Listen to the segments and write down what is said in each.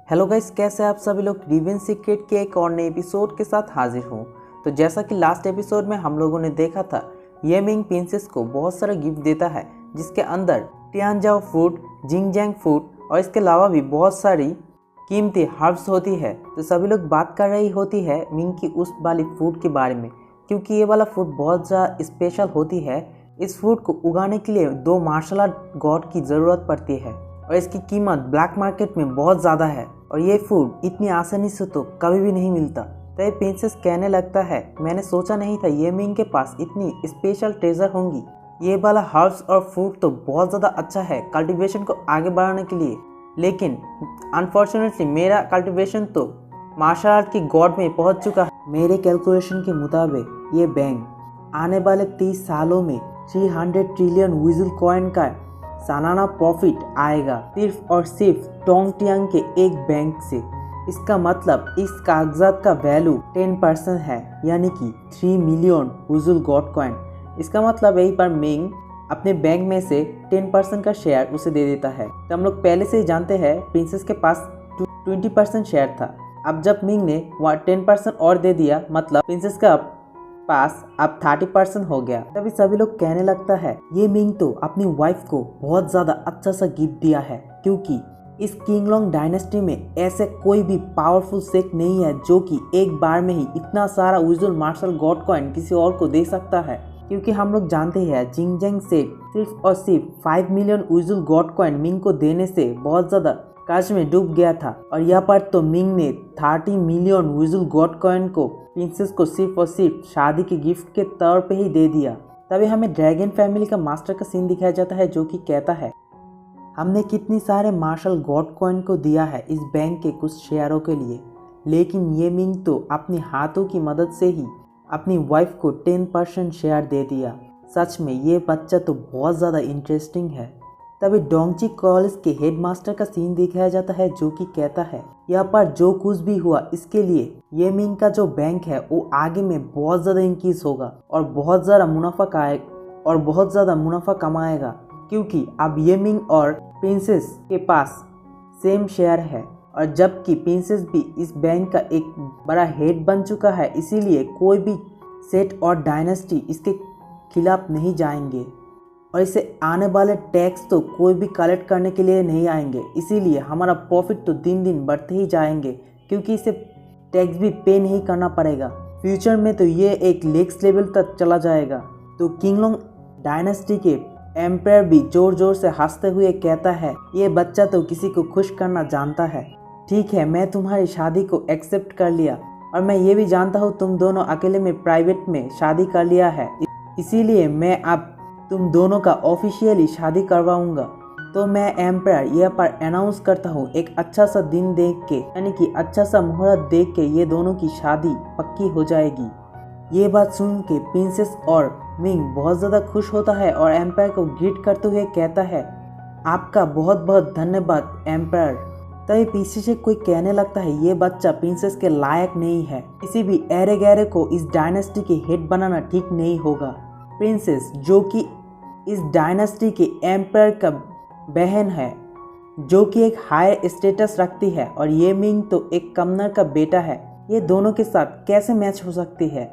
Hello guys, कैसे आप सभी लोग रिवेंज सीक्रेट के एक और नए एपिसोड के साथ हाजिर हूँ। तो जैसा कि लास्ट एपिसोड में हम लोगों ने देखा था, ये मिंग प्रिंसेस को बहुत सारा गिफ्ट देता है जिसके अंदर टियानजाओ फ्रूट, जिंगजैंग फ्रूट और इसके अलावा भी बहुत सारी कीमती हर्ब्स होती है। तो सभी लोग बात कर रही होती है मिंग की उस वाली फ्रूट के बारे में, क्योंकि ये वाला फ्रूट बहुत ज़्यादा स्पेशल होती है। इस फ्रूट को उगाने के लिए 2 मार्शल आर्ट गॉड की ज़रूरत पड़ती है और इसकी कीमत ब्लैक मार्केट में बहुत ज़्यादा है और ये फूड इतनी आसानी से तो कभी भी नहीं मिलता। तो ये प्रिंसेस कहने लगता है, मैंने सोचा नहीं था ये मिंग के पास इतनी स्पेशल ट्रेजर होंगी। ये वाला हर्ब्स और फ्रूट तो बहुत ज़्यादा अच्छा है कल्टीवेशन को आगे बढ़ाने के लिए, लेकिन अनफॉर्चुनेटली मेरा कल्टीवेशन तो मार्शल आर्ट की गॉड में पहुंच चुका है। मेरे कैलकुलेशन के मुताबिक ये बैंक आने वाले 30 सालों में 300 ट्रिलियन विजल कॉइन का सालाना प्रॉफिट आएगा सिर्फ और सिर्फ टोंगटियांग के एक बैंक से। इसका मतलब इस कागजात का वैल्यू 10% है, यानी कि 3 मिलियन विजल गॉड कॉइन। इसका मतलब यही पर मिंग अपने बैंक में से 10% का शेयर उसे दे देता है। तो हम लोग पहले से ही जानते हैं प्रिंसेस के पास 20% शेयर था। अब जब मिंग ने 10% और दे दिया, मतलब प्रिंसेस का पास अब 30% हो गया। तभी सभी लोग कहने लगता है ये मिंग तो अपनी वाइफ को बहुत ज्यादा अच्छा सा गिफ्ट दिया है, क्योंकि इस किंगलोंग डायनेस्टी में ऐसे कोई भी पावरफुल सेक्ट नहीं है जो कि एक बार में ही इतना सारा विजुअल मार्शल गॉड कॉइन किसी और को दे सकता है। क्योंकि हम लोग जानते हैं जिंगजैंग सेक्ट सिर्फ और सिर्फ 5 million visual God coin Ming को देने से बहुत ज्यादा कर्ज में डूब गया था और यहाँ पर तो मिंग ने 30 मिलियन विजुअल गॉड कॉइन को प्रिंसेस को सिर्फ और सिर्फ शादी के गिफ्ट के तौर पे ही दे दिया। तभी हमें ड्रैगन फैमिली का मास्टर का सीन दिखाया जाता है, जो कि कहता है हमने कितनी सारे मार्शल गॉड कॉइन को दिया है इस बैंक के कुछ शेयरों के लिए, लेकिन ये मिंग तो अपने हाथों की मदद से ही अपनी वाइफ को 10% शेयर दे दिया। सच में ये बच्चा तो बहुत ज़्यादा इंटरेस्टिंग है। तभी डोंगची कॉलेज के हेडमास्टर का सीन दिखाया जाता है, जो कि कहता है यहाँ पर जो कुछ भी हुआ इसके लिए ये मिंग का जो बैंक है वो आगे में बहुत ज़्यादा इंक्रीज होगा और बहुत ज़्यादा मुनाफा कमाएगा, क्योंकि अब ये मिंग और प्रिंसेस के पास सेम शेयर है और जबकि प्रिंसेस भी इस बैंक का एक बड़ा हेड बन चुका है, इसीलिए कोई भी सेट और डायनेस्टी इसके खिलाफ नहीं जाएंगे और इसे आने वाले टैक्स तो कोई भी कलेक्ट करने के लिए नहीं आएंगे। इसीलिए हमारा प्रॉफिट तो दिन दिन बढ़ते ही जाएंगे, क्योंकि इसे टैक्स भी पे नहीं करना पड़ेगा। फ्यूचर में तो ये एक नेक्स्ट लेवल तक चला जाएगा। तो किंगलोंग डायनेस्टी के एम्पायर भी जोर जोर से हंसते हुए कहता है ये बच्चा तो किसी को खुश करना जानता है। ठीक है, मैं तुम्हारी शादी को एक्सेप्ट कर लिया और मैं ये भी जानता हूँ तुम दोनों अकेले में प्राइवेट में शादी कर लिया है, इसीलिए मैं अब तुम दोनों का ऑफिशियली शादी करवाऊंगा। तो मैं एम्पायर यहाँ पर अनाउंस करता हूँ एक अच्छा सा दिन देख के, यानी कि अच्छा सा मुहूर्त देख के ये दोनों की शादी पक्की हो जाएगी। ये बात सुन के प्रिंसेस और मिंग बहुत ज़्यादा खुश होता है और एम्पायर को ग्रीट करते हुए कहता है आपका बहुत बहुत धन्यवाद एम्पायर। तभी पीछे से कोई कहने लगता है ये बच्चा प्रिंसेस के लायक नहीं है, किसी भी ऐरे गैरे को इस डायनेस्टी के हेड बनाना ठीक नहीं होगा। प्रिंसेस जो कि इस डायनेस्टी के एम्पायर का बहन है, जो कि एक हायर स्टेटस रखती है, और ये मिंग तो एक कमनर का बेटा है, ये दोनों के साथ कैसे मैच हो सकती है।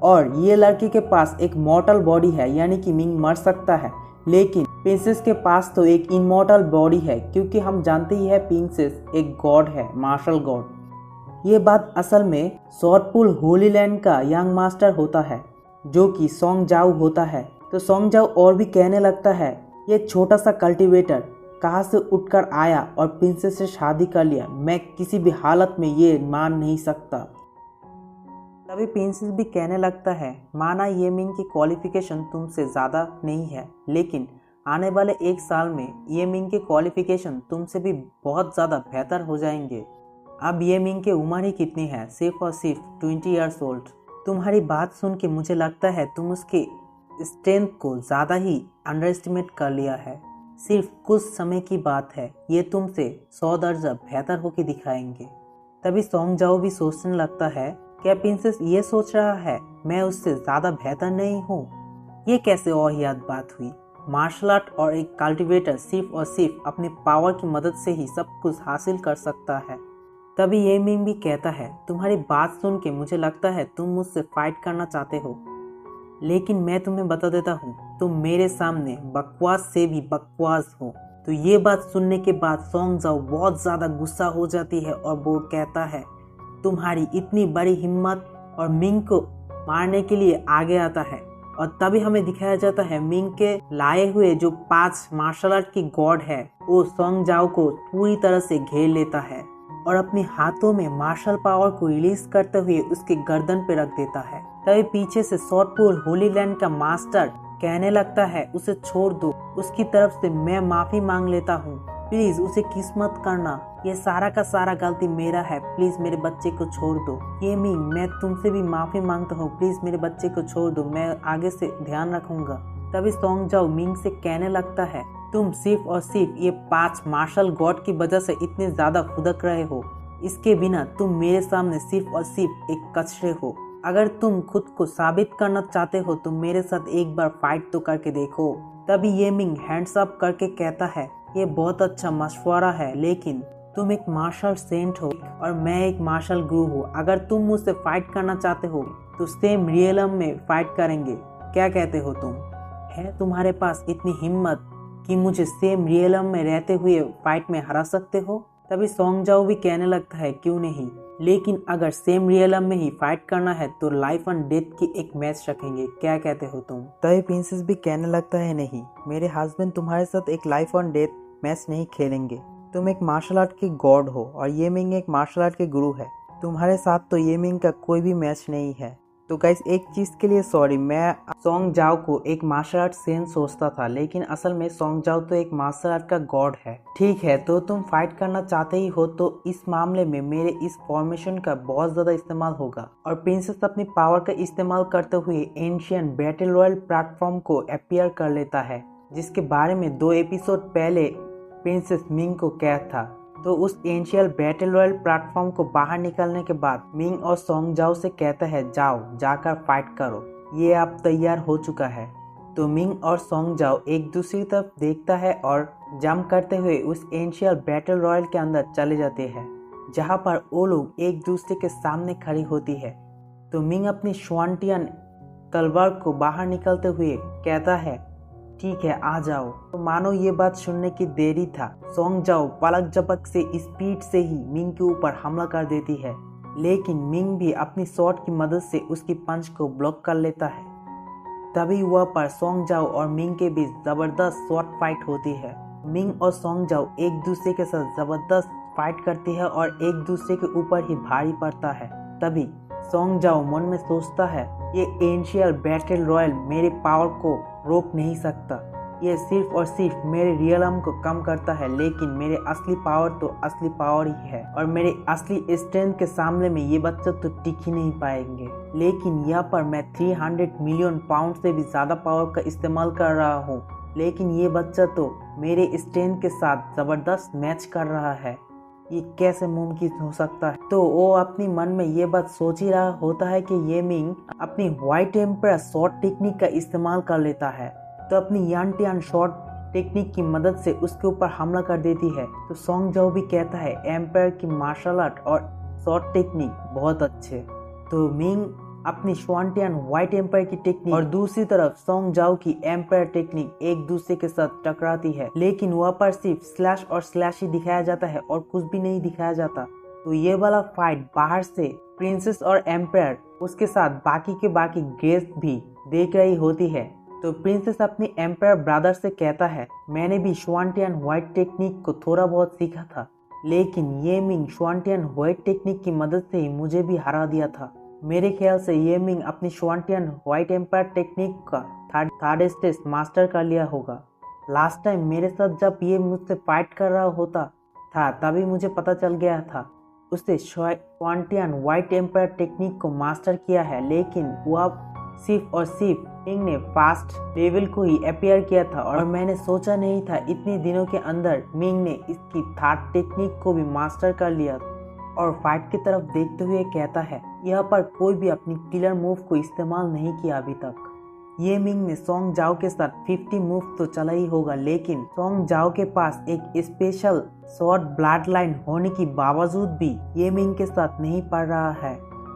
और ये लड़की के पास एक मॉर्टल बॉडी है, यानी कि मिंग मर सकता है, लेकिन प्रिंसेस के पास तो एक इमॉर्टल बॉडी है, क्योंकि हम जानते ही है प्रिंसेस एक गॉड है, मार्शल गॉड। ये बात असल में शॉर्टपुल होली लैंड का यंग मास्टर होता है, जो कि सोंग जाओ होता है। तो सोंग जाओ और भी कहने लगता है ये छोटा सा कल्टीवेटर कहाँ से उठकर आया और प्रिंसेस से शादी कर लिया, मैं किसी भी हालत में ये मान नहीं सकता। तभी प्रिंसेस भी कहने लगता है माना ये मिंग की क्वालिफिकेशन तुमसे ज़्यादा नहीं है, लेकिन आने वाले 1 साल में ये मिंग के क्वालिफिकेशन तुमसे भी बहुत ज़्यादा बेहतर हो जाएंगे। अब ये मिंग की उम्र ही कितनी है, सिर्फ और सिर्फ 20 ईयर्स ओल्ड। तुम्हारी बात सुन के मुझे लगता है तुम उसके स्ट्रेंथ को ज़्यादा ही अंडर एस्टिमेट कर लिया है। सिर्फ कुछ समय की बात है, ये तुमसे 100 दर्जा बेहतर होकर दिखाएंगे। तभी सोंग जाओ भी सोचने लगता है क्या प्रिंसेस ये सोच रहा है मैं उससे ज़्यादा बेहतर नहीं हूँ। ये कैसे वाहियात बात हुई। मार्शल आर्ट और एक कल्टीवेटर सिर्फ और सिर्फ अपने पावर की मदद से ही सब कुछ हासिल कर सकता है। तभी ये मिंग भी कहता है, तुम्हारी बात सुन के मुझे लगता है तुम मुझसे फाइट करना चाहते हो, लेकिन मैं तुम्हें बता देता हूँ तुम मेरे सामने बकवास से भी बकवास हो। तो ये बात सुनने के बाद सोंग जाओ बहुत ज़्यादा गुस्सा हो जाती है और वो कहता है, तुम्हारी इतनी बड़ी हिम्मत, और मिंग को मारने के लिए आगे आता है। और तभी हमें दिखाया जाता है मिंग के लाए हुए जो 5 मार्शल आर्ट की गॉड है वो सोंग जाओ को पूरी तरह से घेर लेता है और अपने हाथों में मार्शल पावर को रिलीज करते हुए उसके गर्दन पे रख देता है। तभी पीछे से सॉर्टपुर होली लैंड का मास्टर कहने लगता है, उसे छोड़ दो, उसकी तरफ से मैं माफी मांग लेता हूँ, प्लीज उसे किस मत करना, ये सारा का सारा गलती मेरा है, प्लीज मेरे बच्चे को छोड़ दो। ये मिंग, मैं तुमसे भी माफी मांगता हूँ, प्लीज मेरे बच्चे को छोड़ दो, मैं आगे से ध्यान रखूंगा। तभी सोंग जाओ मिंग से कहने लगता है, तुम सिर्फ और सिर्फ ये 5 मार्शल गॉड की वजह से इतने ज्यादा खुदक रहे हो, इसके बिना तुम मेरे सामने सिर्फ और सिर्फ एक कचरे हो। अगर तुम खुद को साबित करना चाहते हो तो मेरे साथ एक बार फाइट तो करके देखो। तभी ये मिंग हैंड्स अप करके कहता है, ये बहुत अच्छा मशवरा है, लेकिन तुम एक मार्शल सेंट हो और मैं एक मार्शल गुरु हूँ। अगर तुम मुझसे फाइट करना चाहते हो तो सेम रियलम में फाइट करेंगे, क्या कहते हो तुम? है तुम्हारे पास इतनी हिम्मत कि मुझे सेम रियलम में रहते हुए फाइट में हरा सकते हो? तभी सोंग जाओ भी कहने लगता है, क्यों नहीं, लेकिन अगर सेम रियलम में ही फाइट करना है तो लाइफ एंड डेथ की एक मैच रखेंगे, क्या कहते हो तुम? तभी प्रिंसेस भी कहने लगता है, नहीं, मेरे हस्बैंड तुम्हारे साथ एक लाइफ एंड डेथ मैच नहीं खेलेंगे। तुम एक मार्शल आर्ट की गॉड हो और ये मिंग एक मार्शल आर्ट के गुरु है, तुम्हारे साथ तो ये मिंग का कोई भी मैच नहीं है। तो गाइस एक चीज़ के लिए सॉरी, मैं सोंग जाओ को एक मार्शल आर्ट सेंट सोचता था, लेकिन असल में सोंग जाओ तो एक मार्शल आर्ट का गॉड है। ठीक है, तो तुम फाइट करना चाहते ही हो तो इस मामले में मेरे इस फॉर्मेशन का बहुत ज़्यादा इस्तेमाल होगा। और प्रिंसेस अपनी पावर का इस्तेमाल करते हुए एंशियंट बैटल रॉयल प्लेटफॉर्म को अपीयर कर लेता है, जिसके बारे में 2 एपिसोड पहले प्रिंसेस मिंग को कैद था। तो उस एंशियल बैटल रॉयल प्लेटफॉर्म को बाहर निकलने के बाद मिंग और सोंग जाओ से कहता है, जाओ जाकर फाइट करो, ये अब तैयार हो चुका है। तो मिंग और सोंग जाओ एक दूसरी तरफ देखता है और जंप करते हुए उस एंशियल बैटल रॉयल के अंदर चले जाते हैं, जहां पर वो लोग एक दूसरे के सामने खड़ी होती है। तो मिंग अपनी श्वानटियन तलवार को बाहर निकलते हुए कहता है, ठीक है आ जाओ। तो मानो ये बात सुनने की देरी था, सोंग जाओ पलक झपक से स्पीड से ही मिंग के ऊपर हमला कर देती है, लेकिन मिंग भी अपनी शॉट की मदद से उसकी पंच को ब्लॉक कर लेता है। तभी वह पर सोंग जाओ और मिंग के बीच जबरदस्त शॉट फाइट होती है। मिंग और सोंग जाओ एक दूसरे के साथ जबरदस्त फाइट करती है और एक दूसरे के ऊपर ही भारी पड़ता है। तभी सोंग जाओ मन में सोचता है, ये एंशियल बैटल रॉयल मेरे पावर को रोक नहीं सकता, ये सिर्फ और सिर्फ मेरे रियलम को कम करता है, लेकिन मेरे असली पावर तो असली पावर ही है और मेरे असली स्ट्रेंथ के सामने में ये बच्चे तो टिक ही नहीं पाएंगे। लेकिन यहाँ पर मैं 300 मिलियन पाउंड से भी ज्यादा पावर का इस्तेमाल कर रहा हूँ, लेकिन ये बच्चा तो मेरे स्ट्रेंथ के साथ जबरदस्त मैच कर रहा है, ये कैसे मुमकिन हो सकता है? तो वो अपनी मन में ये बात सोच ही रहा होता है कि ये मिंग अपनी व्हाइट एम्पायर शॉट टेक्निक का इस्तेमाल कर लेता है। तो अपनी यान टियान शॉट टेक्निक की मदद से उसके ऊपर हमला कर देती है। तो सोंग जाओ भी कहता है, एम्पायर की मार्शल आर्ट और शॉट टेक्निक बहुत अच्छे। तो मिंग अपनी श्वानटियन व्हाइट एम्पायर की टेक्निक और दूसरी तरफ सोंग जाओ की एम्पायर टेक्निक एक दूसरे के साथ टकराती है, लेकिन वहाँ पर सिर्फ स्लैश और स्लैश ही दिखाया जाता है और कुछ भी नहीं दिखाया जाता। तो ये वाला फाइट बाहर से प्रिंसेस और एम्पायर उसके साथ बाकी के बाकी गेस्ट भी देख रही होती है। तो प्रिंसेस अपनी एम्पायर ब्रदर से कहता है, मैंने भी श्वानटियन व्हाइट टेक्निक को थोड़ा बहुत सीखा था, लेकिन ये मिंग श्वानटियन व्हाइट टेक्निक की मदद से ही मुझे भी हरा दिया था। मेरे ख्याल से ये मिंग अपनी श्वानटियन व्हाइट एम्पायर टेक्निक का थर्ड स्टेज मास्टर कर लिया होगा। लास्ट टाइम मेरे साथ जब ये मुझसे फाइट कर रहा होता था तभी मुझे पता चल गया था उससे श्वानटियन व्हाइट एम्पायर टेक्निक को मास्टर किया है, लेकिन वह सिर्फ और सिर्फ मिंग ने फास्ट लेवल को ही अपीयर किया था और मैंने सोचा नहीं था इतने दिनों के अंदर मिंग ने इसकी थर्ड टेक्निक को भी मास्टर कर लिया। और फाइट की तरफ देखते हुए कहता है, यहाँ पर कोई भी अपनी किलर मूव को इस्तेमाल नहीं किया अभी तक। ये मिंग ने सोंग जाओ के साथ 50 मूव तो चला ही होगा, लेकिन सोंग जाओ के पास एक स्पेशल शॉर्ट ब्लड लाइन होने की बावजूद भी ये मिंग के साथ नहीं पड़ रहा है।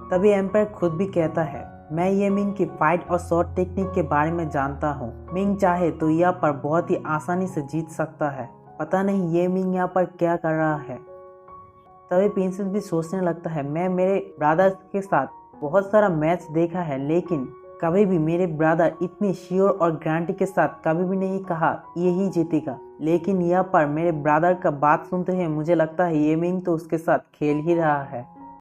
तभी एम्पायर खुद भी कहता है, मैं ये मिंग की फाइट और शॉर्ट टेक्निक के बारे में जानता हूँ। मिंग चाहे तो यहाँ पर बहुत ही आसानी से जीत सकता है। पता नहीं ये मिंग यहाँ पर क्या कर रहा है। तभी प्रिंसेस भी सोचने लगता है, मैं मेरे ब्रदर्स के साथ बहुत सारा मैच देखा है, लेकिन कभी भी मेरे ब्रदर इतनी श्योर और गारंटी के साथ कभी भी नहीं कहा यही जीतेगा। लेकिन यहाँ पर मेरे ब्रदर का बात सुनते हुए मुझे लगता है ये मिंग तो उसके साथ खेल ही रहा है।